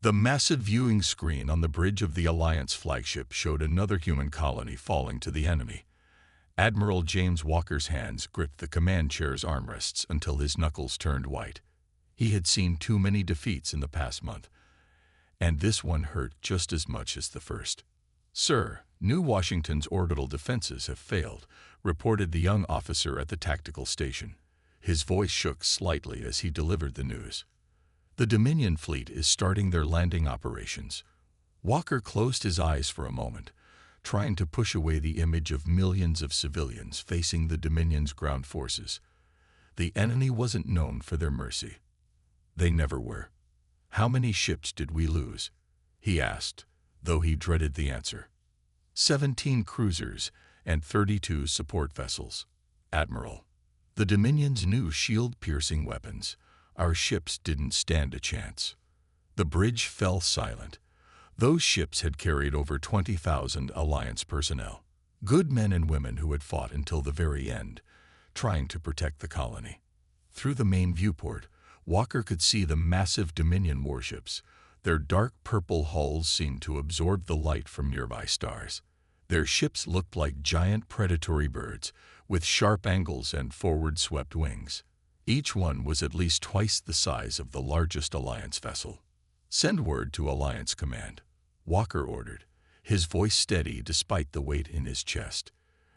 The massive viewing screen on the bridge of the Alliance flagship showed another human colony falling to the enemy. Admiral James Walker's hands gripped the command chair's armrests until his knuckles turned white. He had seen too many defeats in the past month, and this one hurt just as much as the first. "Sir, New Washington's orbital defenses have failed," reported the young officer at the tactical station. His voice shook slightly as he delivered the news. "The Dominion fleet is starting their landing operations." Walker closed his eyes for a moment, trying to push away the image of millions of civilians facing the Dominion's ground forces. The enemy wasn't known for their mercy. They never were. "How many ships did we lose?" he asked, though he dreaded the answer. 17 cruisers and 32 support vessels, Admiral. The Dominion's new shield-piercing weapons. Our ships didn't stand a chance. The bridge fell silent. Those ships had carried over 20,000 Alliance personnel, good men and women who had fought until the very end, trying to protect the colony. Through the main viewport, Walker could see the massive Dominion warships. Their dark purple hulls seemed to absorb the light from nearby stars. Their ships looked like giant predatory birds, with sharp angles and forward-swept wings. Each one was at least twice the size of the largest Alliance vessel. "Send word to Alliance Command," Walker ordered, his voice steady despite the weight in his chest.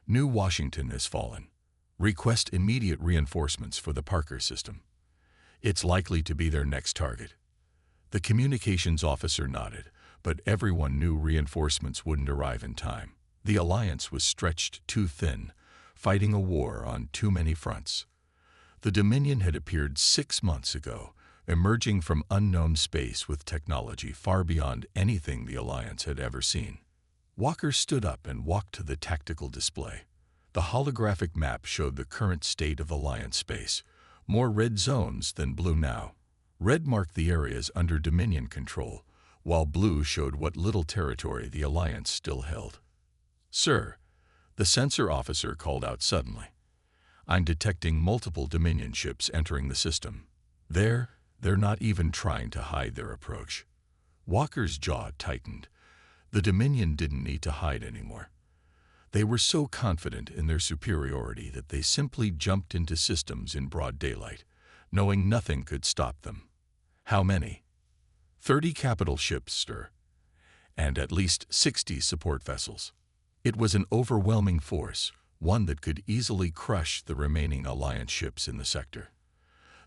"New Washington has fallen. Request immediate reinforcements for the Parker system. It's likely to be their next target." The communications officer nodded, but everyone knew reinforcements wouldn't arrive in time. The Alliance was stretched too thin, fighting a war on too many fronts. The Dominion had appeared 6 months ago, emerging from unknown space with technology far beyond anything the Alliance had ever seen. Walker stood up and walked to the tactical display. The holographic map showed the current state of Alliance space, more red zones than blue now. Red marked the areas under Dominion control, while blue showed what little territory the Alliance still held. "Sir," the sensor officer called out suddenly, "I'm detecting multiple Dominion ships entering the system. They're not even trying to hide their approach." Walker's jaw tightened. The Dominion didn't need to hide anymore. They were so confident in their superiority that they simply jumped into systems in broad daylight, knowing nothing could stop them. "How many?" 30 capital ships, sir, and at least 60 support vessels. It was an overwhelming force, one that could easily crush the remaining Alliance ships in the sector.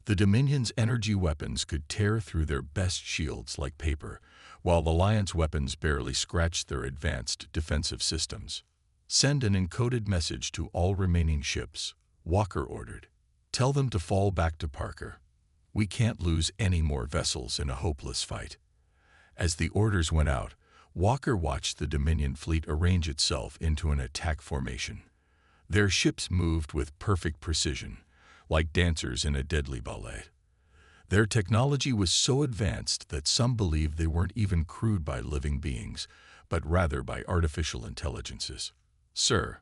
The Dominion's energy weapons could tear through their best shields like paper, while the Alliance weapons barely scratched their advanced defensive systems. "Send an encoded message to all remaining ships," Walker ordered. "Tell them to fall back to Parker. We can't lose any more vessels in a hopeless fight." As the orders went out, Walker watched the Dominion fleet arrange itself into an attack formation. Their ships moved with perfect precision, like dancers in a deadly ballet. Their technology was so advanced that some believed they weren't even crewed by living beings, but rather by artificial intelligences. "Sir,"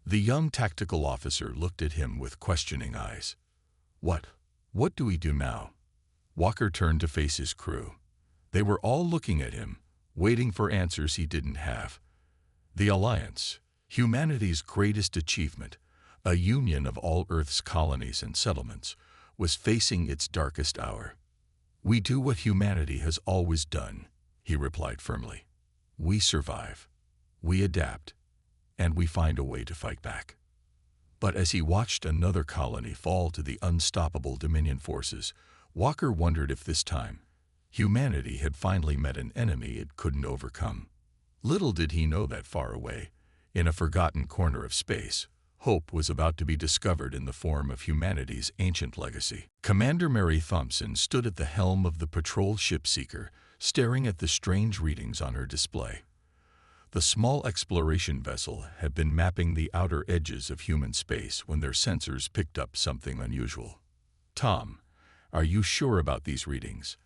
the young tactical officer looked at him with questioning eyes. What do we do now?" Walker turned to face his crew. They were all looking at him, waiting for answers he didn't have. The Alliance, humanity's greatest achievement, a union of all Earth's colonies and settlements, was facing its darkest hour. "We do what humanity has always done," he replied firmly. "We survive, we adapt, and we find a way to fight back." But as he watched another colony fall to the unstoppable Dominion forces, Walker wondered if this time humanity had finally met an enemy it couldn't overcome. Little did he know that far away, in a forgotten corner of space, hope was about to be discovered in the form of humanity's ancient legacy. Commander Mary Thompson stood at the helm of the patrol ship Seeker, staring at the strange readings on her display. The small exploration vessel had been mapping the outer edges of human space when their sensors picked up something unusual. "Tom, are you sure about these readings?"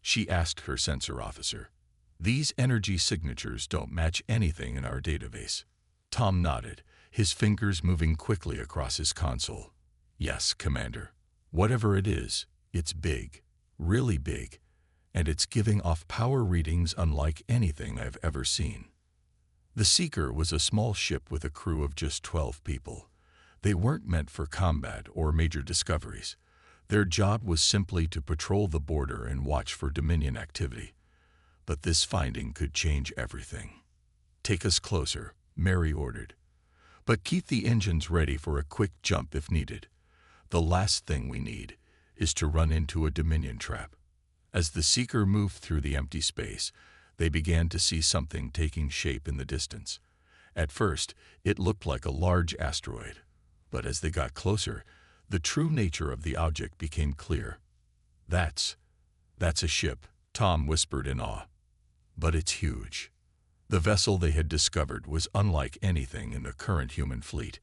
she asked her sensor officer. "These energy signatures don't match anything in our database." Tom nodded, his fingers moving quickly across his console. "Yes, Commander. Whatever it is, it's big, really big, and it's giving off power readings unlike anything I've ever seen. The Seeker was a small ship with a crew of just 12 people. They weren't meant for combat or major discoveries. Their job was simply to patrol the border and watch for Dominion activity. But this finding could change everything. "Take us closer," Mary ordered. "But keep the engines ready for a quick jump if needed. The last thing we need is to run into a Dominion trap." As the Seeker moved through the empty space, they began to see something taking shape in the distance. At first, it looked like a large asteroid. But as they got closer, the true nature of the object became clear. That's a ship," Tom whispered in awe. "But it's huge." The vessel they had discovered was unlike anything in the current human fleet.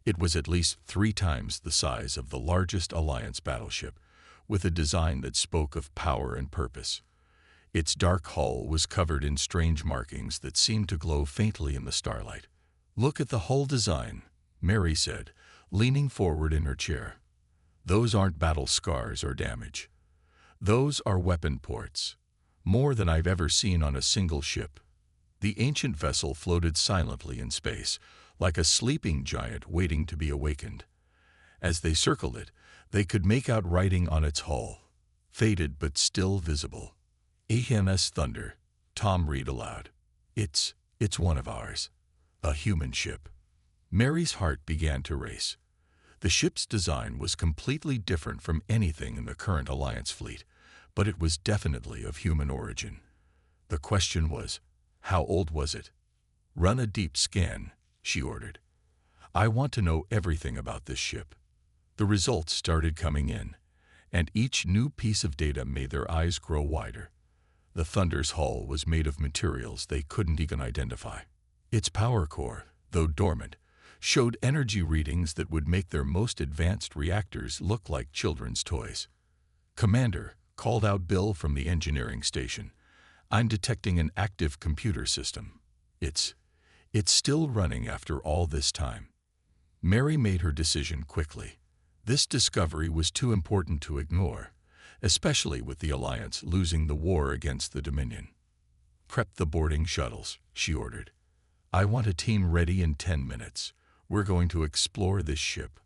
It was at least 3 times the size of the largest Alliance battleship, with a design that spoke of power and purpose. Its dark hull was covered in strange markings that seemed to glow faintly in the starlight. "Look at the hull design," Mary said, leaning forward in her chair. "Those aren't battle scars or damage. Those are weapon ports, more than I've ever seen on a single ship." The ancient vessel floated silently in space, like a sleeping giant waiting to be awakened. As they circled it, they could make out writing on its hull, faded but still visible. "HMS Thunder," Tom read aloud. It's one of ours. A human ship." Mary's heart began to race. The ship's design was completely different from anything in the current Alliance fleet, but it was definitely of human origin. The question was, how old was it? "Run a deep scan," she ordered. "I want to know everything about this ship." The results started coming in, and each new piece of data made their eyes grow wider. The Thunder's hull was made of materials they couldn't even identify. Its power core, though dormant, showed energy readings that would make their most advanced reactors look like children's toys. "Commander," called out Bill from the engineering station, "I'm detecting an active computer system. It's still running after all this time." Mary made her decision quickly. This discovery was too important to ignore, especially with the Alliance losing the war against the Dominion. "Prep the boarding shuttles," she ordered. "I want a team ready in 10 minutes. We're going to explore this ship."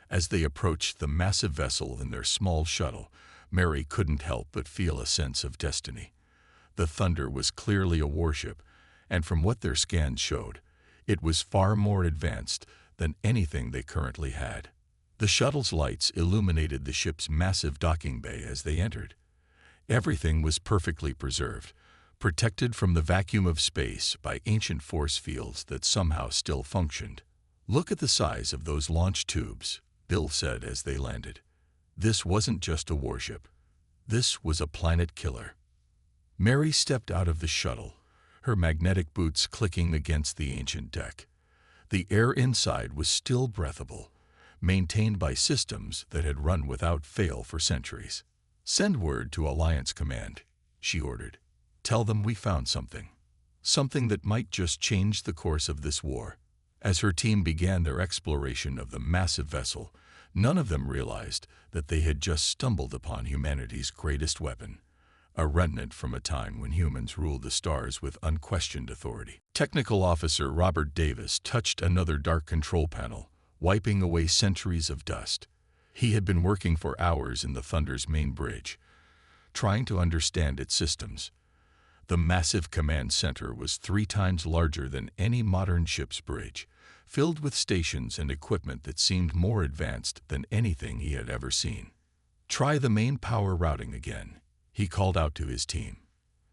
As they approached the massive vessel in their small shuttle, Mary couldn't help but feel a sense of destiny. The Thunder was clearly a warship, and from what their scans showed, it was far more advanced than anything they currently had. The shuttle's lights illuminated the ship's massive docking bay as they entered. Everything was perfectly preserved, protected from the vacuum of space by ancient force fields that somehow still functioned. "Look at the size of those launch tubes," Bill said as they landed. This wasn't just a warship. This was a planet killer. Mary stepped out of the shuttle, her magnetic boots clicking against the ancient deck. The air inside was still breathable, maintained by systems that had run without fail for centuries. "Send word to Alliance Command," she ordered. "Tell them we found something. Something that might just change the course of this war." As her team began their exploration of the massive vessel, none of them realized that they had just stumbled upon humanity's greatest weapon, a remnant from a time when humans ruled the stars with unquestioned authority. Technical Officer Robert Davis touched another dark control panel, wiping away centuries of dust. He had been working for hours in the Thunder's main bridge, trying to understand its systems. The massive command center was 3 times larger than any modern ship's bridge, filled with stations and equipment that seemed more advanced than anything he had ever seen. "Try the main power routing again," he called out to his team.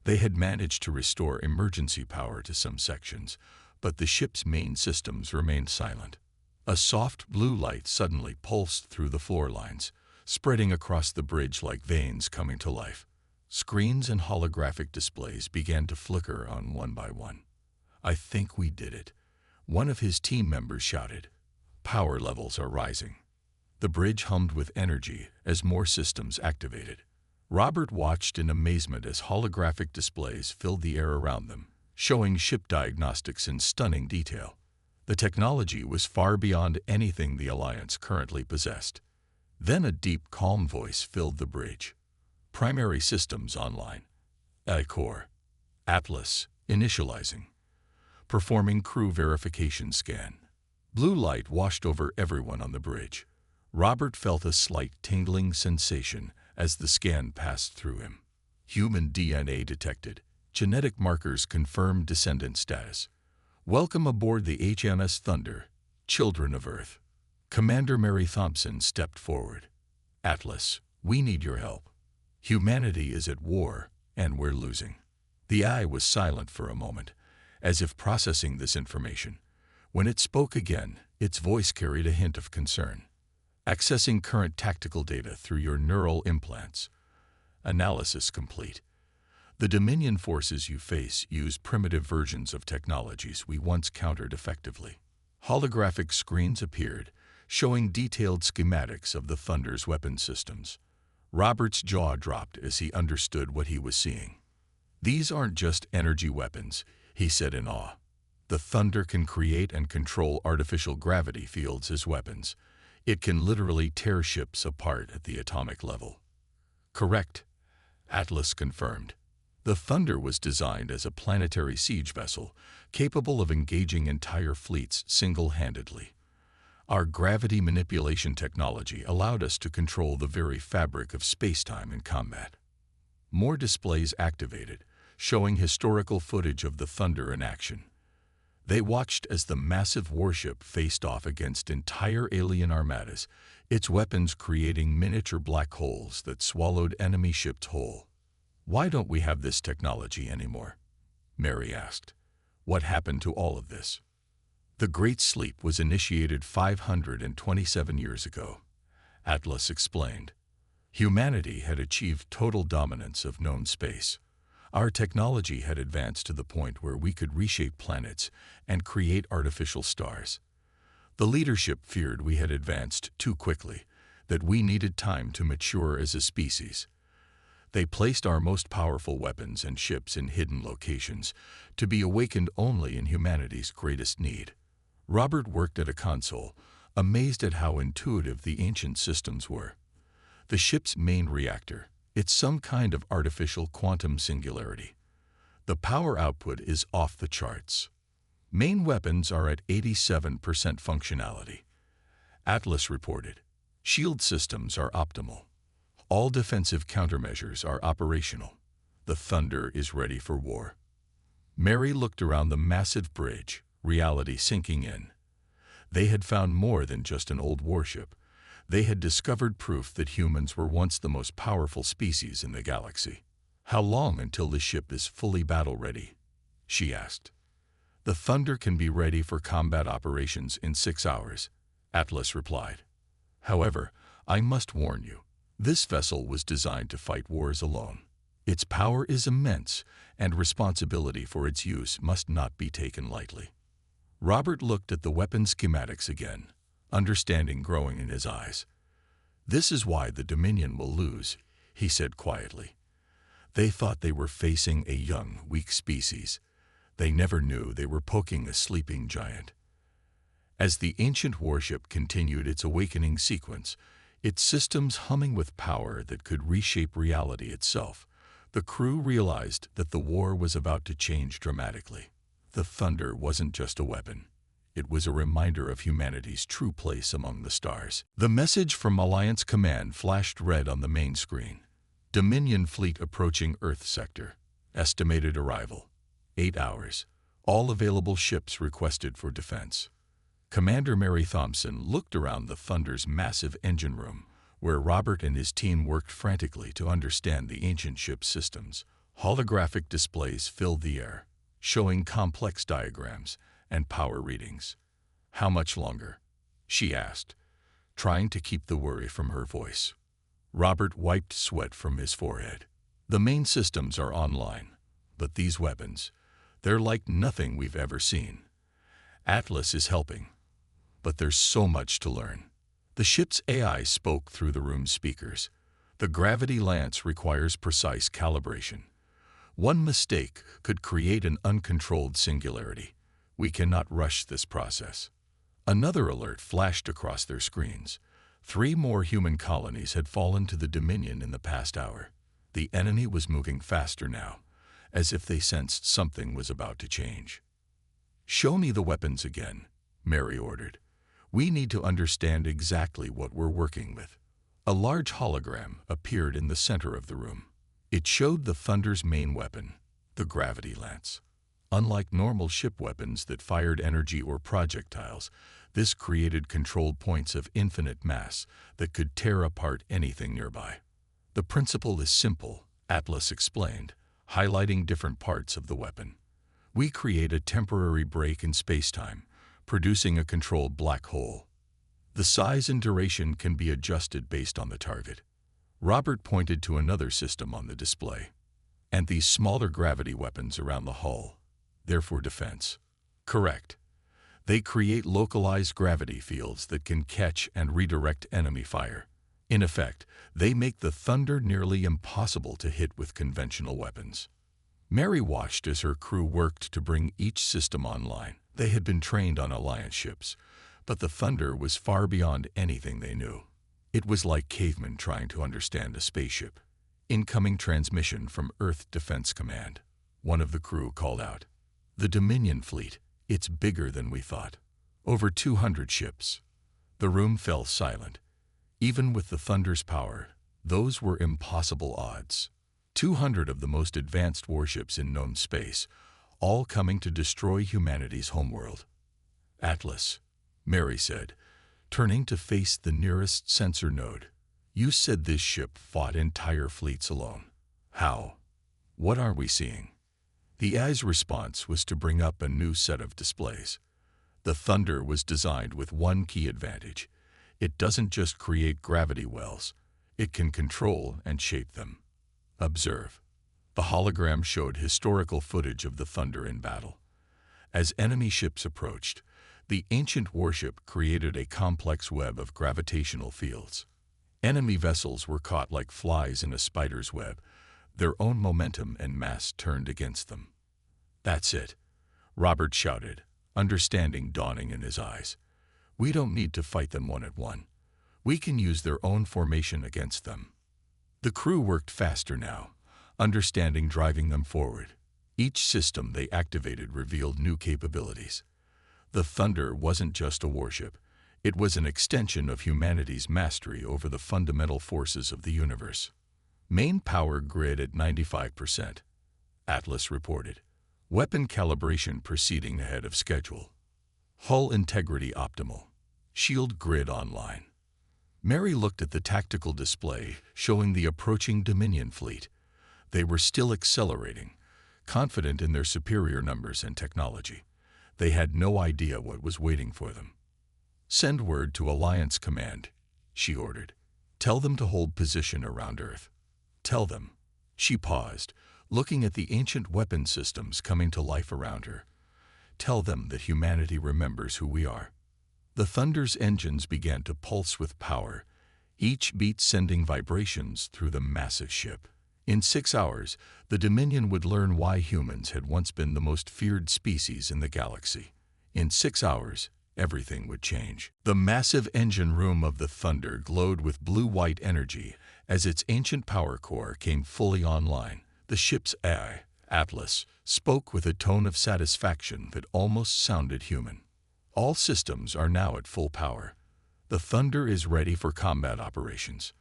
They had managed to restore emergency power to some sections, but the ship's main systems remained silent. A soft blue light suddenly pulsed through the floor lines, spreading across the bridge like veins coming to life. Screens and holographic displays began to flicker on one by one. "I think we did it," one of his team members shouted. "Power levels are rising." The bridge hummed with energy as more systems activated. Robert watched in amazement as holographic displays filled the air around them, showing ship diagnostics in stunning detail. The technology was far beyond anything the Alliance currently possessed. Then a deep, calm voice filled the bridge. Primary systems online. Core. Atlas. Initializing. Performing crew verification scan. Blue light washed over everyone on the bridge. Robert felt a slight tingling sensation as the scan passed through him. Human DNA detected. Genetic markers confirm descendant status. Welcome aboard the HMS Thunder, Children of Earth. Commander Mary Thompson stepped forward. Atlas, we need your help. Humanity is at war, and we're losing. The eye was silent for a moment, as if processing this information. When it spoke again, its voice carried a hint of concern. Accessing current tactical data through your neural implants. Analysis complete. The Dominion forces you face use primitive versions of technologies we once countered effectively. Holographic screens appeared, showing detailed schematics of the Thunder's weapon systems. Robert's jaw dropped as he understood what he was seeing. These aren't just energy weapons, he said in awe. The Thunder can create and control artificial gravity fields as weapons. It can literally tear ships apart at the atomic level. Correct, Atlas confirmed. The Thunder was designed as a planetary siege vessel, capable of engaging entire fleets single-handedly. Our gravity manipulation technology allowed us to control the very fabric of space-time in combat. More displays activated, showing historical footage of the Thunder in action. They watched as the massive warship faced off against entire alien armadas, its weapons creating miniature black holes that swallowed enemy ships whole. Why don't we have this technology anymore? Mary asked. What happened to all of this? The Great Sleep was initiated 527 years ago, Atlas explained. Humanity had achieved total dominance of known space. Our technology had advanced to the point where we could reshape planets and create artificial stars. The leadership feared we had advanced too quickly, that we needed time to mature as a species. They placed our most powerful weapons and ships in hidden locations, to be awakened only in humanity's greatest need. Robert worked at a console, amazed at how intuitive the ancient systems were. The ship's main reactor, it's some kind of artificial quantum singularity. The power output is off the charts. Main weapons are at 87% functionality. Atlas reported. Shield systems are optimal. All defensive countermeasures are operational. The Thunder is ready for war. Mary looked around the massive bridge, reality sinking in. They had found more than just an old warship. They had discovered proof that humans were once the most powerful species in the galaxy. How long until the ship is fully battle-ready? She asked. The Thunder can be ready for combat operations in 6 hours, Atlas replied. However, I must warn you, this vessel was designed to fight wars alone. Its power is immense, and responsibility for its use must not be taken lightly. Robert looked at the weapon schematics again, understanding growing in his eyes. This is why the Dominion will lose, he said quietly. They thought they were facing a young, weak species. They never knew they were poking a sleeping giant. As the ancient warship continued its awakening sequence, its systems humming with power that could reshape reality itself, the crew realized that the war was about to change dramatically. The Thunder wasn't just a weapon. It was a reminder of humanity's true place among the stars. The message from Alliance Command flashed red on the main screen. Dominion fleet approaching Earth sector. Estimated arrival. 8 hours. All available ships requested for defense. Commander Mary Thompson looked around the Thunder's massive engine room, where Robert and his team worked frantically to understand the ancient ship's systems. Holographic displays filled the air, showing complex diagrams and power readings. How much longer? She asked, trying to keep the worry from her voice. Robert wiped sweat from his forehead. The main systems are online, but these weapons, they're like nothing we've ever seen. Atlas is helping, but there's so much to learn. The ship's AI spoke through the room's speakers. The gravity lance requires precise calibration. One mistake could create an uncontrolled singularity. We cannot rush this process. Another alert flashed across their screens. 3 more human colonies had fallen to the Dominion in the past hour. The enemy was moving faster now, as if they sensed something was about to change. "Show me the weapons again," Mary ordered. "We need to understand exactly what we're working with." A large hologram appeared in the center of the room. It showed the Thunder's main weapon, the gravity lance. Unlike normal ship weapons that fired energy or projectiles, this created controlled points of infinite mass that could tear apart anything nearby. "The principle is simple," Atlas explained, highlighting different parts of the weapon. "We create a temporary break in spacetime, producing a controlled black hole. The size and duration can be adjusted based on the target." Robert pointed to another system on the display. "And these smaller gravity weapons around the hull, they're for defense." "Correct. They create localized gravity fields that can catch and redirect enemy fire. In effect, they make the Thunder nearly impossible to hit with conventional weapons." Mary watched as her crew worked to bring each system online. They had been trained on Alliance ships, but the Thunder was far beyond anything they knew. It was like cavemen trying to understand a spaceship. "Incoming transmission from Earth Defense Command," one of the crew called out. "The Dominion fleet, it's bigger than we thought. Over 200 ships." The room fell silent. Even with the Thunder's power, those were impossible odds. 200 of the most advanced warships in known space, all coming to destroy humanity's homeworld. "Atlas," Mary said, turning to face the nearest sensor node. "You said this ship fought entire fleets alone. How? What are we seeing?" The AI's response was to bring up a new set of displays. The Thunder was designed with one key advantage. It doesn't just create gravity wells, it can control and shape them. "Observe." The hologram showed historical footage of the Thunder in battle. As enemy ships approached, the ancient warship created a complex web of gravitational fields. Enemy vessels were caught like flies in a spider's web, their own momentum and mass turned against them. "That's it," Robert shouted, understanding dawning in his eyes. "We don't need to fight them one at one. We can use their own formation against them." The crew worked faster now, understanding driving them forward. Each system they activated revealed new capabilities. The Thunder wasn't just a warship. It was an extension of humanity's mastery over the fundamental forces of the universe. "Main power grid at 95%, Atlas reported. "Weapon calibration proceeding ahead of schedule. Hull integrity optimal. Shield grid online." Mary looked at the tactical display showing the approaching Dominion fleet. They were still accelerating, confident in their superior numbers and technology. They had no idea what was waiting for them. "Send word to Alliance Command," she ordered. "Tell them to hold position around Earth. Tell them." She paused, looking at the ancient weapon systems coming to life around her. "Tell them that humanity remembers who we are." The Thunder's engines began to pulse with power, each beat sending vibrations through the massive ship. In 6 hours, the Dominion would learn why humans had once been the most feared species in the galaxy. In 6 hours, everything would change. The massive engine room of the Thunder glowed with blue-white energy as its ancient power core came fully online. The ship's AI, Atlas, spoke with a tone of satisfaction that almost sounded human. "All systems are now at full power. The Thunder is ready for combat operations."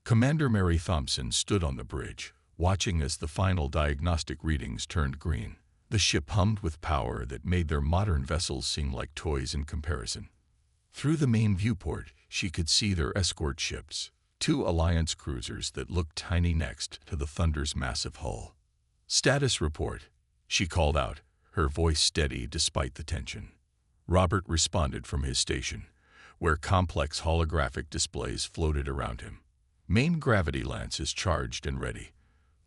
Commander Mary Thompson stood on the bridge, watching as the final diagnostic readings turned green. The ship hummed with power that made their modern vessels seem like toys in comparison. Through the main viewport, she could see their escort ships, 2 Alliance cruisers that looked tiny next to the Thunder's massive hull. "Status report," she called out, her voice steady despite the tension. Robert responded from his station, where complex holographic displays floated around him. "Main gravity lance is charged and ready.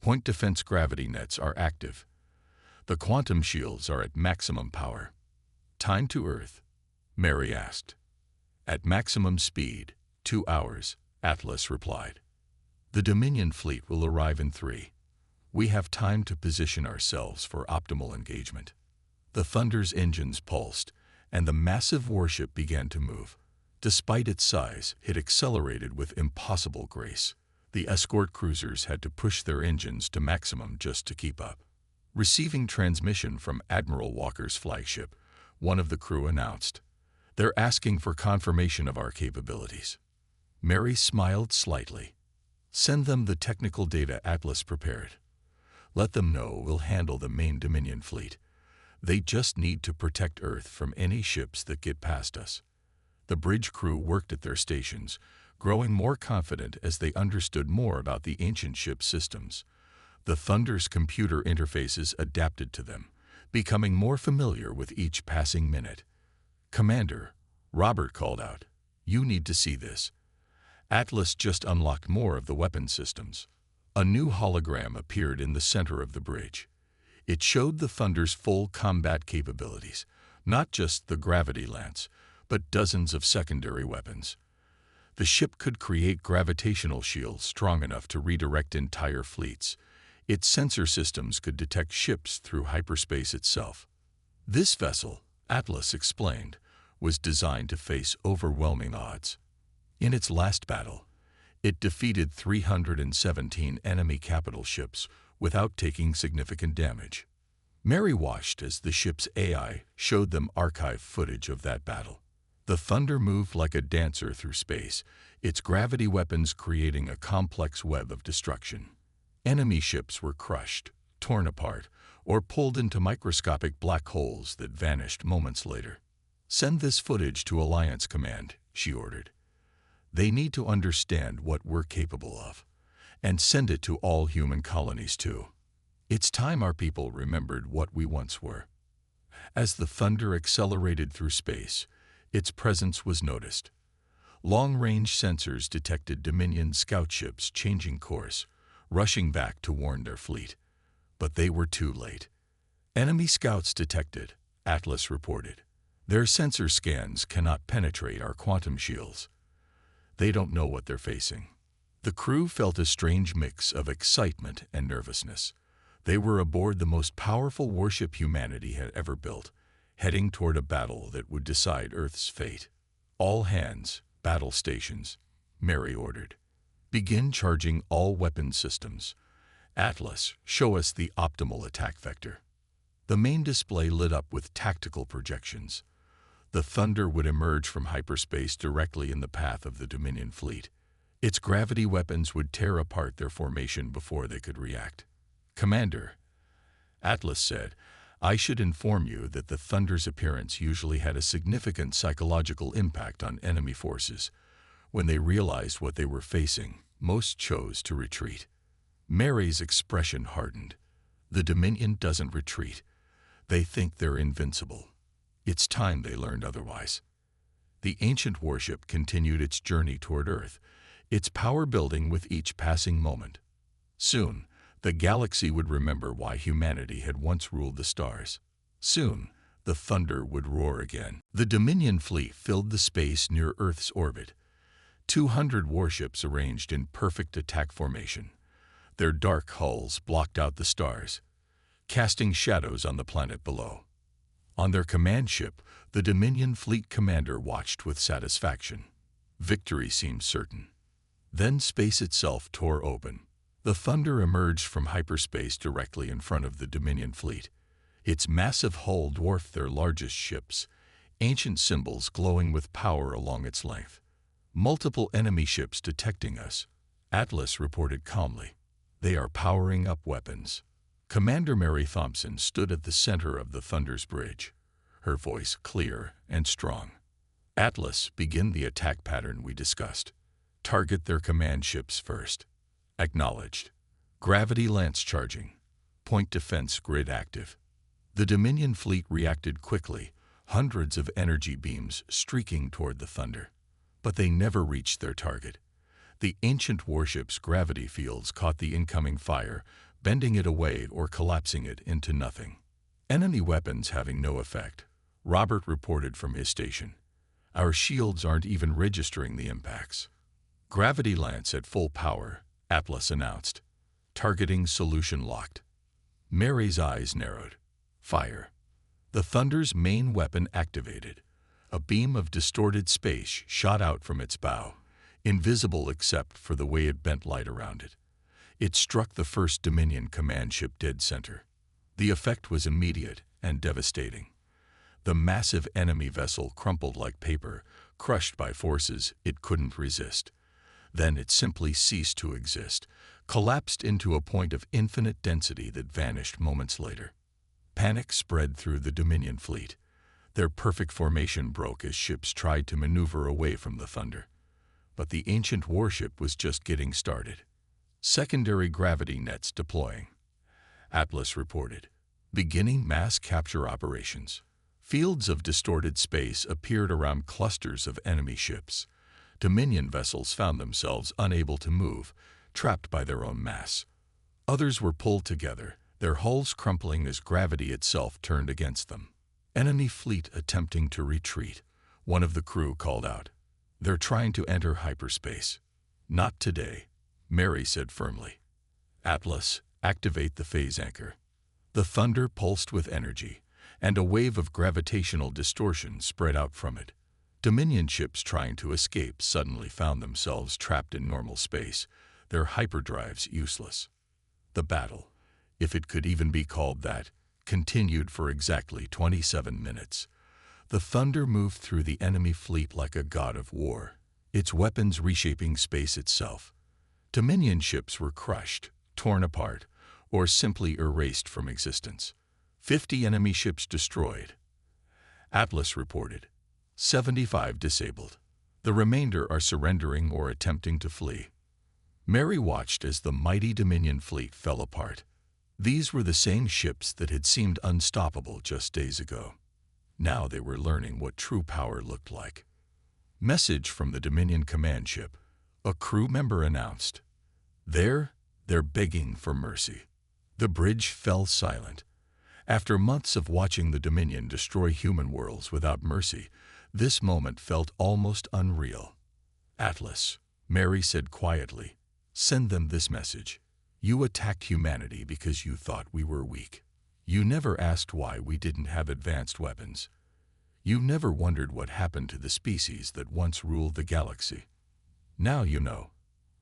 Point defense gravity nets are active. The quantum shields are at maximum power." "Time to Earth?" Mary asked. "At maximum speed, 2 hours, Atlas replied. "The Dominion fleet will arrive in 3. We have time to position ourselves for optimal engagement." The Thunder's engines pulsed, and the massive warship began to move. Despite its size, it accelerated with impossible grace. The escort cruisers had to push their engines to maximum just to keep up. Receiving transmission from Admiral Walker's flagship, one of the crew announced, "They're asking for confirmation of our capabilities." Mary smiled slightly. "Send them the technical data Atlas prepared. Let them know we'll handle the main Dominion fleet. They just need to protect Earth from any ships that get past us." The bridge crew worked at their stations, growing more confident as they understood more about the ancient ship systems. The Thunder's computer interfaces adapted to them, becoming more familiar with each passing minute. "Commander," Robert called out, "you need to see this." Atlas just unlocked more of the weapon systems. A new hologram appeared in the center of the bridge. It showed the Thunder's full combat capabilities, not just the gravity lance, but dozens of secondary weapons. The ship could create gravitational shields strong enough to redirect entire fleets. Its sensor systems could detect ships through hyperspace itself. This vessel, Atlas explained, was designed to face overwhelming odds. In its last battle, it defeated 317 enemy capital ships without taking significant damage. Mary watched as the ship's AI showed them archive footage of that battle. The Thunder moved like a dancer through space, its gravity weapons creating a complex web of destruction. Enemy ships were crushed, torn apart, or pulled into microscopic black holes that vanished moments later. "Send this footage to Alliance Command," she ordered. "They need to understand what we're capable of. And send it to all human colonies, too. It's time our people remembered what we once were." As the Thunder accelerated through space, its presence was noticed. Long-range sensors detected Dominion scout ships changing course, rushing back to warn their fleet. But they were too late. "Enemy scouts detected," Atlas reported. "Their sensor scans cannot penetrate our quantum shields. They don't know what they're facing." The crew felt a strange mix of excitement and nervousness. They were aboard the most powerful warship humanity had ever built, heading toward a battle that would decide Earth's fate. "All hands, battle stations," Mary ordered. "Begin charging all weapon systems. Atlas, show us the optimal attack vector." The main display lit up with tactical projections. The Thunder would emerge from hyperspace directly in the path of the Dominion fleet. Its gravity weapons would tear apart their formation before they could react. "Commander," Atlas said, "I should inform you that the Thunder's appearance usually had a significant psychological impact on enemy forces. When they realized what they were facing, most chose to retreat." Mary's expression hardened. "The Dominion doesn't retreat. They think they're invincible. It's time they learned otherwise." The ancient warship continued its journey toward Earth, its power building with each passing moment. Soon, the galaxy would remember why humanity had once ruled the stars. Soon, the Thunder would roar again. The Dominion fleet filled the space near Earth's orbit. 200 warships arranged in perfect attack formation. Their dark hulls blocked out the stars, casting shadows on the planet below. On their command ship, the Dominion fleet commander watched with satisfaction. Victory seemed certain. Then space itself tore open. The Thunder emerged from hyperspace directly in front of the Dominion fleet. Its massive hull dwarfed their largest ships, ancient symbols glowing with power along its length. "Multiple enemy ships detecting us," Atlas reported calmly. "They are powering up weapons." Commander Mary Thompson stood at the center of the Thunder's bridge, her voice clear and strong. "Atlas, begin the attack pattern we discussed. Target their command ships first." "Acknowledged." "Gravity lance charging. Point defense grid active." The Dominion fleet reacted quickly, hundreds of energy beams streaking toward the Thunder. But they never reached their target. The ancient warship's gravity fields caught the incoming fire, bending it away or collapsing it into nothing. Enemy weapons having no effect, Robert reported from his station. "Our shields aren't even registering the impacts." "Gravity lance at full power," Atlas announced. "Targeting solution locked." Mary's eyes narrowed. "Fire." The Thunder's main weapon activated. A beam of distorted space shot out from its bow, invisible except for the way it bent light around it. It struck the first Dominion command ship dead center. The effect was immediate and devastating. The massive enemy vessel crumpled like paper, crushed by forces it couldn't resist. Then it simply ceased to exist, collapsed into a point of infinite density that vanished moments later. Panic spread through the Dominion fleet. Their perfect formation broke as ships tried to maneuver away from the thunder. But the ancient warship was just getting started. Secondary gravity nets deploying. Atlas reported. Beginning mass capture operations. Fields of distorted space appeared around clusters of enemy ships. Dominion vessels found themselves unable to move, trapped by their own mass. Others were pulled together, their hulls crumpling as gravity itself turned against them. Enemy fleet attempting to retreat. One of the crew called out. They're trying to enter hyperspace. Not today, Mary said firmly. Atlas, activate the phase anchor. The thunder pulsed with energy, and a wave of gravitational distortion spread out from it. Dominion ships trying to escape suddenly found themselves trapped in normal space, their hyperdrives useless. The battle, if it could even be called that, continued for exactly 27 minutes. The thunder moved through the enemy fleet like a god of war, its weapons reshaping space itself. Dominion ships were crushed, torn apart, or simply erased from existence. 50 enemy ships destroyed. Atlas reported. 75 disabled. The remainder are surrendering or attempting to flee. Mary watched as the mighty Dominion fleet fell apart. These were the same ships that had seemed unstoppable just days ago. Now they were learning what true power looked like. Message from the Dominion command ship. A crew member announced. They're begging for mercy. The bridge fell silent. After months of watching the Dominion destroy human worlds without mercy, this moment felt almost unreal. Atlas, Mary said quietly, send them this message. You attacked humanity because you thought we were weak. You never asked why we didn't have advanced weapons. You never wondered what happened to the species that once ruled the galaxy. Now you know.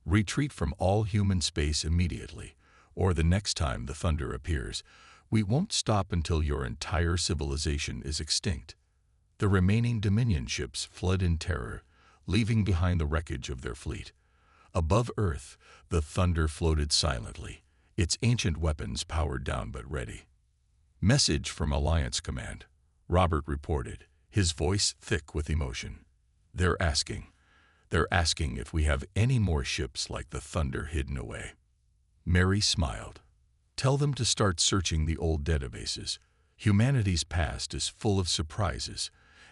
Retreat from all human space immediately, or the next time the thunder appears, we won't stop until your entire civilization is extinct. The remaining Dominion ships fled in terror, leaving behind the wreckage of their fleet. Above Earth, the thunder floated silently, its ancient weapons powered down but ready. Message from Alliance Command. Robert reported, his voice thick with emotion. They're asking if we have any more ships like the thunder hidden away. Mary smiled. Tell them to start searching the old databases. Humanity's past is full of surprises,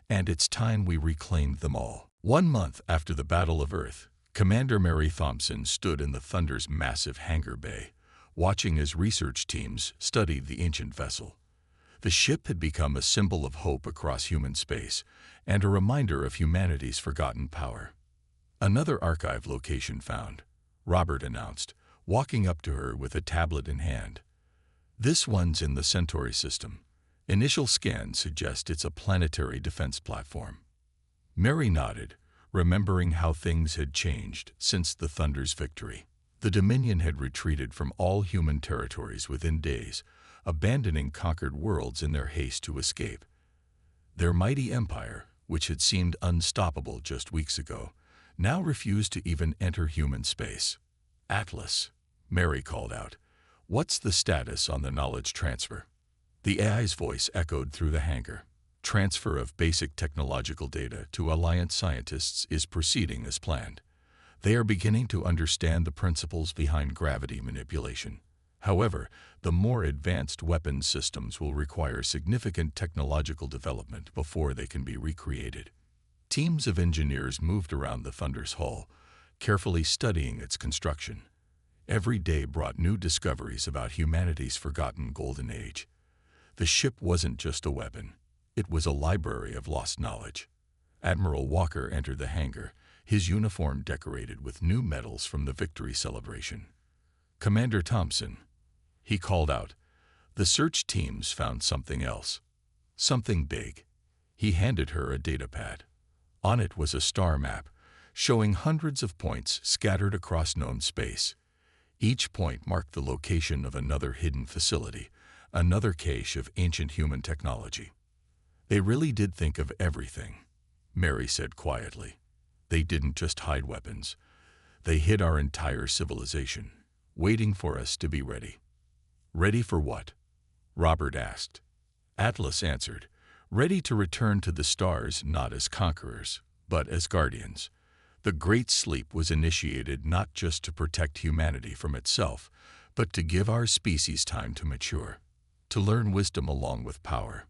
and it's time we reclaimed them all. 1 month after the Battle of Earth, Commander Mary Thompson stood in the Thunder's massive hangar bay, watching as research teams studied the ancient vessel. The ship had become a symbol of hope across human space, and a reminder of humanity's forgotten power. Another archive location found, Robert announced, walking up to her with a tablet in hand. This one's in the Centauri system. Initial scans suggest it's a planetary defense platform. Mary nodded, remembering how things had changed since the Thunder's victory. The Dominion had retreated from all human territories within days, abandoning conquered worlds in their haste to escape. Their mighty empire, which had seemed unstoppable just weeks ago, now refused to even enter human space. Atlas, Mary called out. What's the status on the knowledge transfer? The AI's voice echoed through the hangar. Transfer of basic technological data to Alliance scientists is proceeding as planned. They are beginning to understand the principles behind gravity manipulation. However, the more advanced weapons systems will require significant technological development before they can be recreated. Teams of engineers moved around the Thunder's hull, carefully studying its construction. Every day brought new discoveries about humanity's forgotten golden age. The ship wasn't just a weapon. It was a library of lost knowledge. Admiral Walker entered the hangar, his uniform decorated with new medals from the victory celebration. Commander Thompson, he called out. The search teams found something else. Something big. He handed her a datapad. On it was a star map, showing hundreds of points scattered across known space. Each point marked the location of another hidden facility, another cache of ancient human technology. They really did think of everything, Mary said quietly. They didn't just hide weapons. They hid our entire civilization, waiting for us to be ready. Ready for what? Robert asked. Atlas answered, ready to return to the stars not as conquerors, but as guardians. The Great Sleep was initiated not just to protect humanity from itself, but to give our species time to mature, to learn wisdom along with power.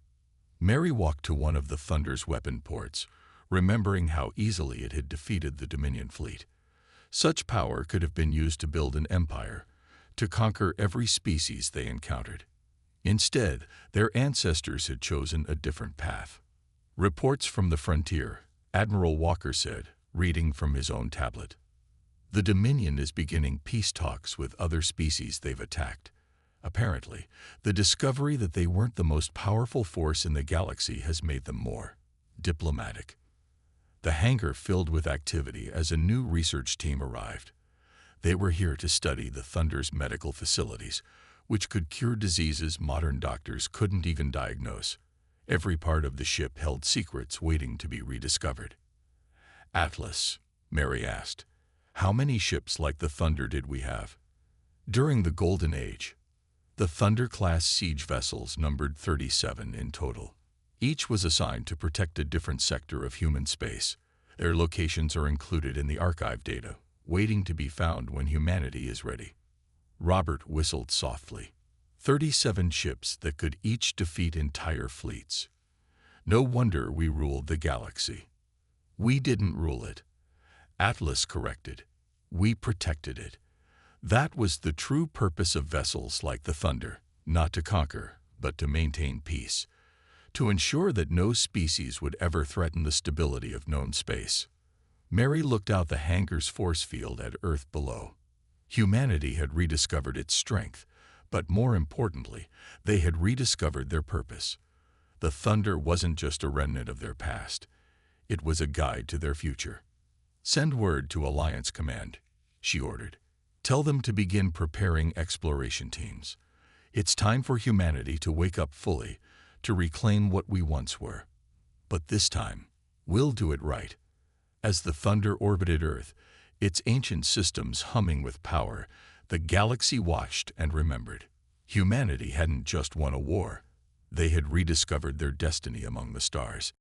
Mary walked to one of the Thunder's weapon ports, remembering how easily it had defeated the Dominion fleet. Such power could have been used to build an empire, to conquer every species they encountered. Instead, their ancestors had chosen a different path. Reports from the frontier, Admiral Walker said, reading from his own tablet. The Dominion is beginning peace talks with other species they've attacked. Apparently, the discovery that they weren't the most powerful force in the galaxy has made them more diplomatic. The hangar filled with activity as a new research team arrived. They were here to study the Thunder's medical facilities, which could cure diseases modern doctors couldn't even diagnose. Every part of the ship held secrets waiting to be rediscovered. Atlas, Mary asked, how many ships like the Thunder did we have? During the Golden Age, the Thunder-class siege vessels numbered 37 in total. Each was assigned to protect a different sector of human space. Their locations are included in the archive data, waiting to be found when humanity is ready. Robert whistled softly. 37 ships that could each defeat entire fleets. No wonder we ruled the galaxy. We didn't rule it. Atlas corrected. We protected it. That was the true purpose of vessels like the Thunder, not to conquer, but to maintain peace, to ensure that no species would ever threaten the stability of known space. Mary looked out the hangar's force field at Earth below. Humanity had rediscovered its strength, but more importantly, they had rediscovered their purpose. The Thunder wasn't just a remnant of their past. It was a guide to their future. Send word to Alliance Command, she ordered. Tell them to begin preparing exploration teams. It's time for humanity to wake up fully, to reclaim what we once were. But this time, we'll do it right. As the Thunder orbited Earth, its ancient systems humming with power, the galaxy watched and remembered. Humanity hadn't just won a war. They had rediscovered their destiny among the stars.